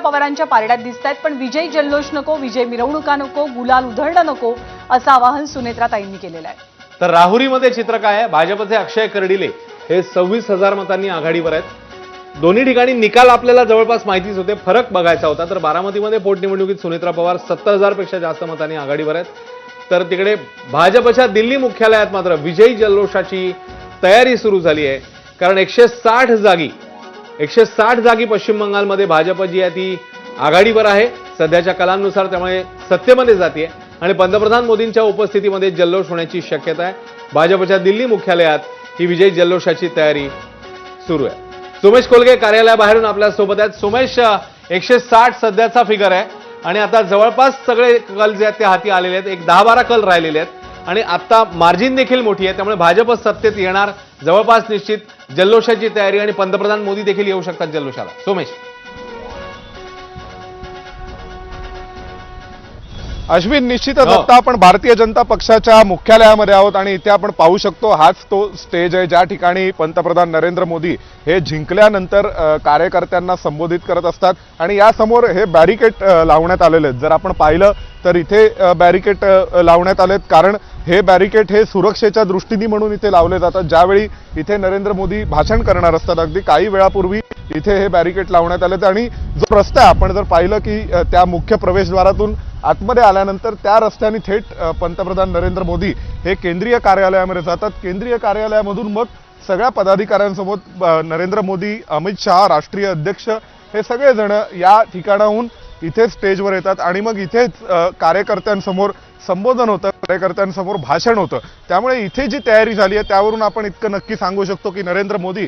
पवारांच्या पारड्यात दिसतायत, पण विजय जल्लोष नको, विजय मिरवणुका नको, गुलाल उधळणं नको असं आवाहन सुनेत्राताईंनी केलेलं आहे. तर राहुरीमध्ये चित्र काय आहे? भाजपचे अक्षय कर्डिले हे 26,000 मतांनी आघाडीवर आहेत. दोन्ही ठिकाणी निकाल आपल्याला जवळपास माहितीच होते, फरक बघायचा होता. तर बारामतीमध्ये पोटनिवडणुकीत सुनेत्रा पवार 70,000 पेक्षा जास्त मतांनी आघाडीवर आहेत. तर तिकडे भाजपच्या दिल्ली मुख्यालयात मात्र विजयी जल्लोषाची तयारी सुरू झाली आहे. कारण 160 जागी पश्चिम बंगालमध्ये भाजप जी आहे ती आघाडीवर आहे सध्याच्या कलांनुसार, त्यामुळे सत्तेमध्ये जाते आणि पंतप्रधान मोदींच्या उपस्थितीमध्ये जल्लोष होण्याची शक्यता आहे. भाजपच्या दिल्ली मुख्यालयात ही विजयी जल्लोषाची तयारी सुरू आहे. सोमेश कोलगे कार्यालयाबाहेरून आपल्या सोबत आहेत. सोमेश, 160 सध्याचा फिगर आहे आणि आता जवळपास सगळे कल जे आहेत ते हाती आलेले आहेत. एक 10-12 कल राहिलेले आहेत आणि आता मार्जिन देखील मोठी आहे, त्यामुळे भाजप सत्तेत येणार जवळपास निश्चित. जल्लोषाची तयारी आणि पंतप्रधान मोदी देखील येऊ शकतात जल्लोषाला. सोमेश. अश्विन, निश्चितच आता आपण भारतीय जनता पक्षाच्या मुख्यालयामध्ये आहोत आणि इथे आपण पाहू शकतो हाच तो स्टेज आहे ज्या ठिकाणी पंतप्रधान नरेंद्र मोदी हे जिंकल्यानंतर कार्यकर्त्यांना संबोधित करत असतात आणि यासमोर हे बॅरिकेड लावण्यात आलेले आहेत. जर आपण पाहिलं तर इथे बॅरिकेड लावण्यात आलेत, कारण हे बॅरिकेड हे सुरक्षेच्या दृष्टीने म्हणून इथे लावले जातात. ज्यावेळी इथे नरेंद्र मोदी भाषण करणार असतात अगदी काही वेळापूर्वी इथे हे बॅरिकेड लावण्यात आलेत आणि जो रस्ता आहे आपण जर पाहिलं की त्या मुख्य प्रवेशद्वारातून आतमध्ये आल्यानंतर त्या रस्त्याने थेट पंतप्रधान नरेंद्र मोदी हे केंद्रीय कार्यालयामध्ये जातात. केंद्रीय कार्यालयामधून मग सगळ्या पदाधिकाऱ्यांसोबत नरेंद्र मोदी, अमित शहा, राष्ट्रीय अध्यक्ष हे सगळेजण या ठिकाणाहून इथे स्टेजवर येतात आणि मग इथेच कार्यकर्त्यांसमोर संबोधन होतं, कार्यकर्त्यांसमोर भाषण होतं. त्यामुळे इथे जी तयारी झाली आहे त्यावरून आपण इतकं नक्की सांगू शकतो की नरेंद्र मोदी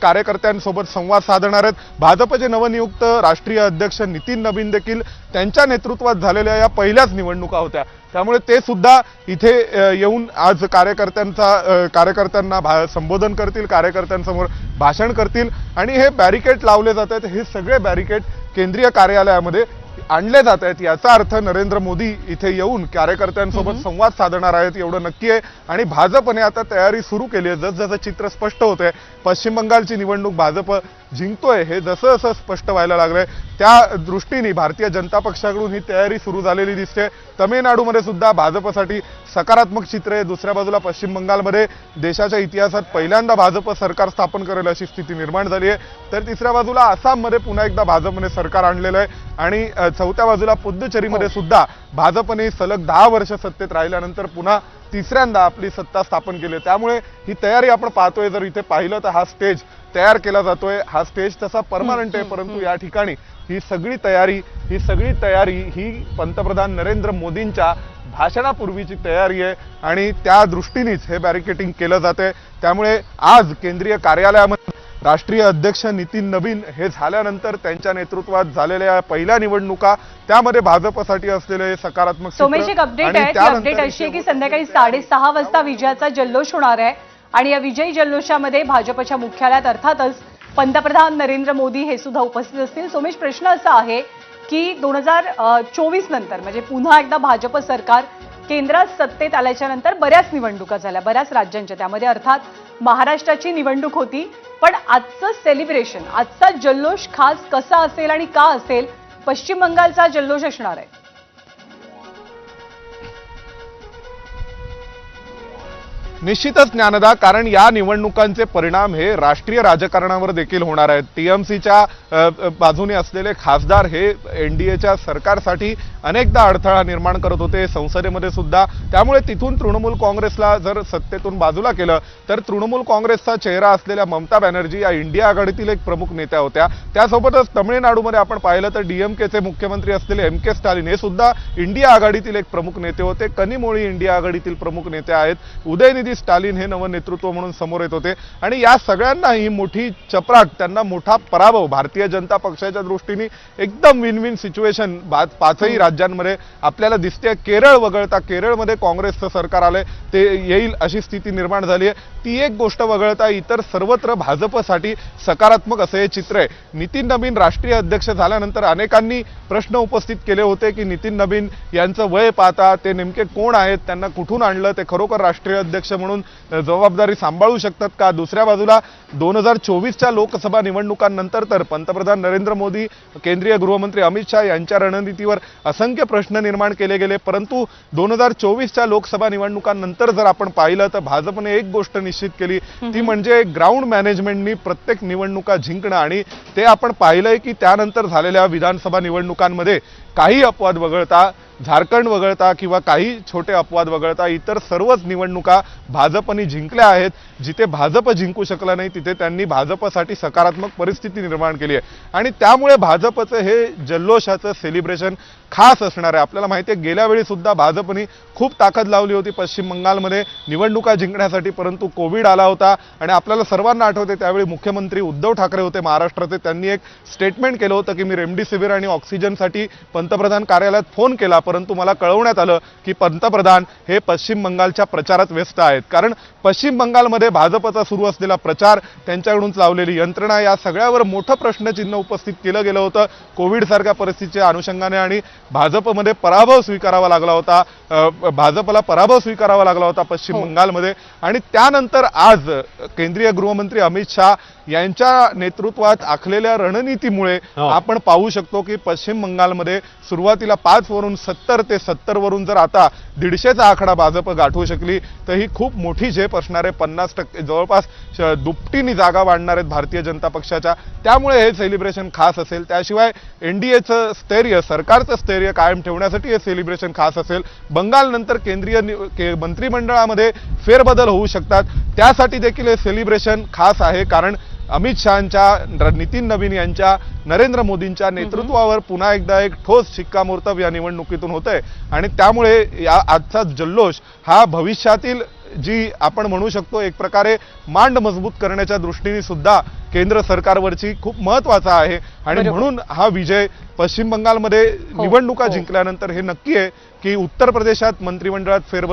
कार्यकर्त्यांसोबत संवाद साधणार आहेत. भाजपचे नवनियुक्त राष्ट्रीय अध्यक्ष नितीन नबीन देखील त्यांच्या नेतृत्वात झालेल्या या पहिल्याच निवडणुका होत्या, त्यामुळे ते सुद्धा इथे येऊन आज कार्यकर्त्यांना संबोधन करतील, कार्यकर्त्यांसमोर भाषण करतील आणि हे बॅरिकेड लावले जात आहेत. हे सगळे बॅरिकेड केंद्रीय कार्यालयामध्ये आणले जात आहेत. याचा अर्थ नरेंद्र मोदी इथे येऊन कार्यकर्त्यांसोबत संवाद साधणार आहेत एवढं नक्की आहे. आणि भाजपने आता तयारी सुरू केली आहे. जसं चित्र स्पष्ट होतंय, पश्चिम बंगालची निवडणूक भाजप जिंकतोय हे जसं जसं स्पष्ट व्हायला लागलंय त्या दृष्टीने भारतीय जनता पक्षाकडून ही तयारी सुरू झालेली दिसते. तमिळनाडूमध्ये सुद्धा भाजपसाठी सकारात्मक चित्र आहे. दुसऱ्या बाजूला पश्चिम बंगालमध्ये देशाच्या इतिहासात पहिल्यांदा भाजप सरकार स्थापन करेल अशी स्थिती निर्माण झाली आहे. तर तिसऱ्या बाजूला आसाममध्ये पुन्हा एकदा भाजपने सरकार आणलेलं आहे आणि चौथ्या बाजूला पुद्दुचेरीमध्ये सुद्धा भाजपने सलग 10 वर्ष सत्तेत राहिल्यानंतर पुन्हा तिसऱ्यांदा आपली सत्ता स्थापन केली. त्यामुळे ही तयारी आपण पाहतोय. जर इथे पाहिलं तर हा स्टेज तयार केला जातोय. हा स्टेज तसा परमनंट आहे, परंतु या ठिकाणी ही सगळी तयारी ही पंतप्रधान नरेंद्र मोदींच्या भाषणापूर्वीची तयारी आहे आणि त्या दृष्टीनेच हे बॅरिकेडिंग केलं जाते. त्यामुळे आज केंद्रीय कार्यालयामध्ये राष्ट्रीय अध्यक्ष नितीन नबीन हे झाल्यानंतर त्यांच्या नेतृत्वात झालेल्या पहिल्या निवडणुका त्यामध्ये भाजपसाठी असलेले सकारात्मक सोमेश, एक अपडेट आहे. ती अपडेट अशी आहे की संध्याकाळी 6:30 वाजता विजयाचा जल्लोष होणार आहे आणि या विजयी जल्लोषामध्ये भाजपच्या मुख्यालयात अर्थातच पंतप्रधान नरेंद्र मोदी हे सुद्धा उपस्थित असतील. सोमेश, प्रश्न असा आहे की 2024 नंतर म्हणजे पुन्हा एकदा भाजप सरकार केंद्रात सत्तेत आल्याच्या नंतर बऱ्याच निवडणुका झाल्या, बऱ्याच राज्यांच्या, त्यामध्ये अर्थात महाराष्ट्राची निवडणूक होती. पण आजचं सेलिब्रेशन, आजचा जल्लोष खास कसा असेल आणि का असेल? पश्चिम बंगालचा जल्लोष असणार आहे. निश्चितच ज्ञानदा, कारण या निवडणुकांचे परिणाम हे राष्ट्रीय राजकारणावर देखील होणार आहेत. टीएमसीच्या बाजूने असलेले खासदार हे एनडीएच्या सरकारसाठी अनेकदा अडथळा निर्माण करत होते संसदेमध्ये सुद्धा. त्यामुळे तिथून तृणमूल काँग्रेसला जर सत्तेतून बाजूला केलं तर तृणमूल काँग्रेसचा चेहरा असलेल्या ममता बॅनर्जी या इंडिया आघाडीतील एक प्रमुख नेत्या होत्या. त्यासोबतच तमिळनाडूमध्ये आपण पाहिलं तर डीएमकेचे मुख्यमंत्री असलेले एम.के. स्टॅलिन हे सुद्धा इंडिया आघाडीतील एक प्रमुख नेते होते. कनिमोळी इंडिया आघाडीतील प्रमुख नेते आहेत. उदयनिधी स्टॅलिन हे नवनेतृत्व म्हणून समोर येत होते आणि या सगळ्यांना ही मोठी चपराक, त्यांना मोठा पराभव भारतीय जनता पक्षाच्या दृष्टीने एकदम विन विन सिच्युएशन पाचही राज्यांमध्ये आपल्याला दिसते. केरळ वगळता केरळमध्ये काँग्रेसचं सरकार आलंय, ते येईल अशी स्थिती निर्माण झाली आहे. ती एक गोष्ट वगळता इतर सर्वत्र भाजपसाठी सकारात्मक असं हे चित्र आहे. नितीन नबीन राष्ट्रीय अध्यक्ष झाल्यानंतर अनेकांनी प्रश्न उपस्थित केले होते की नितीन नबीन यांचं वय पाहता ते नेमके कोण आहेत, त्यांना कुठून आणलं, ते खरोखर राष्ट्रीय अध्यक्ष म्हणून जबाबदारी सांभाळू शकतात का. दुसऱ्या बाजूला 2024च्या लोकसभा निवडणुकांनंतर तर पंतप्रधान नरेंद्र मोदी, केंद्रीय गृहमंत्री अमित शहा यांच्या रणनीतीवर असंख्य प्रश्न निर्माण केले गेले. परंतु 2024च्या लोकसभा निवडणुकांनंतर जर आपण पाहिलं तर भाजपने एक गोष्ट निश्चित केली, ती म्हणजे ग्राउंड मॅनेजमेंटनी प्रत्येक निवडणुका जिंकणं. आणि ते आपण पाहिलंय की त्यानंतर झालेल्या विधानसभा निवडणुकांमध्ये काही अपवाद वगळता, झारखंड वगळता किंवा काही छोटे अपवाद वगळता इतर सर्वच निवडणुका भाजपने जिंकल्या आहेत. जिथे भाजप जिंकू शकला नाही तिथे त्यांनी भाजपसाठी सकारात्मक परिस्थिती निर्माण केली आहे. आणि त्यामुळे भाजपचं हे जल्लोषाचं सेलिब्रेशन खास असणार आहे. आपल्याला माहिती आहे गेल्या वेळी सुद्धा भाजपने खूप ताकद लावली होती पश्चिम बंगालमध्ये निवडणुका जिंकण्यासाठी, परंतु कोविड आला होता आणि आपल्याला सर्वांना आठवते त्यावेळी मुख्यमंत्री उद्धव ठाकरे होते महाराष्ट्राचे. त्यांनी एक स्टेटमेंट केलं होतं की मी रेमडेसिवीर आणि ऑक्सिजनसाठी पंतप्रधान कार्यालयात फोन केला, परंतु मला कळवण्यात आलं की पंतप्रधान हे पश्चिम बंगालच्या प्रचारात व्यस्त आहेत. कारण पश्चिम बंगालमध्ये भाजपचा सुरू असलेला प्रचार, त्यांच्याकडून लावलेली यंत्रणा, या सगळ्यावर मोठं प्रश्नचिन्ह उपस्थित केलं गेलं होतं कोविड सारख्या परिस्थितीच्या अनुषंगाने. आणि भाजपमध्ये पराभव स्वीकारावा लागला होता, भाजपला पराभव स्वीकारावा लागला होता पश्चिम बंगालमध्ये. आणि त्यानंतर आज केंद्रीय गृहमंत्री अमित शहा यांच्या नेतृत्वात आखलेल्या रणनीतीमुळे आपण पाहू शकतो की पश्चिम बंगालमध्ये सुरुवातीला 5 वरून 70 ते 70 वरून जर आता 150चा आकडा भाजप गाठवू शकली तर ही खूप मोठी झेप असणार आहे. 50% जवळपास दुपटीने जागा वाढणार आहेत भारतीय जनता पक्षाच्या. त्यामुळे हे सेलिब्रेशन खास असेल. त्याशिवाय एनडीएचं स्थैर्य, सरकारचं स्थैर्य कायम ठेवण्यासाठी हे सेलिब्रेशन खास असेल. बंगालनंतर केंद्रीय मंत्रिमंडळामध्ये फेरबदल होऊ शकतात, त्यासाठी देखील हे सेलिब्रेशन खास आहे. कारण अमित शहांच्या, नितीन नबीन यांच्या, नरेंद्र मोदींच्या नेतृत्वावर पुन्हा एकदा एक ठोस शिक्कामोर्तब या निवडणुकीतून होतंय. आणि त्यामुळे या आजचा जल्लोष हा भविष्यातील जी आपण म्हणू शकतो एक प्रकारे मांड मजबूत करण्याच्या दृष्टीने सुद्धा केंद्र सरकारवरची खूप महत्त्वाचा आहे. आणि म्हणून हा विजय पश्चिम बंगालमध्ये निवडणुका जिंकल्यानंतर हे नक्की आहे की उत्तर प्रदेशात मंत्रिमंडळात फेरबदल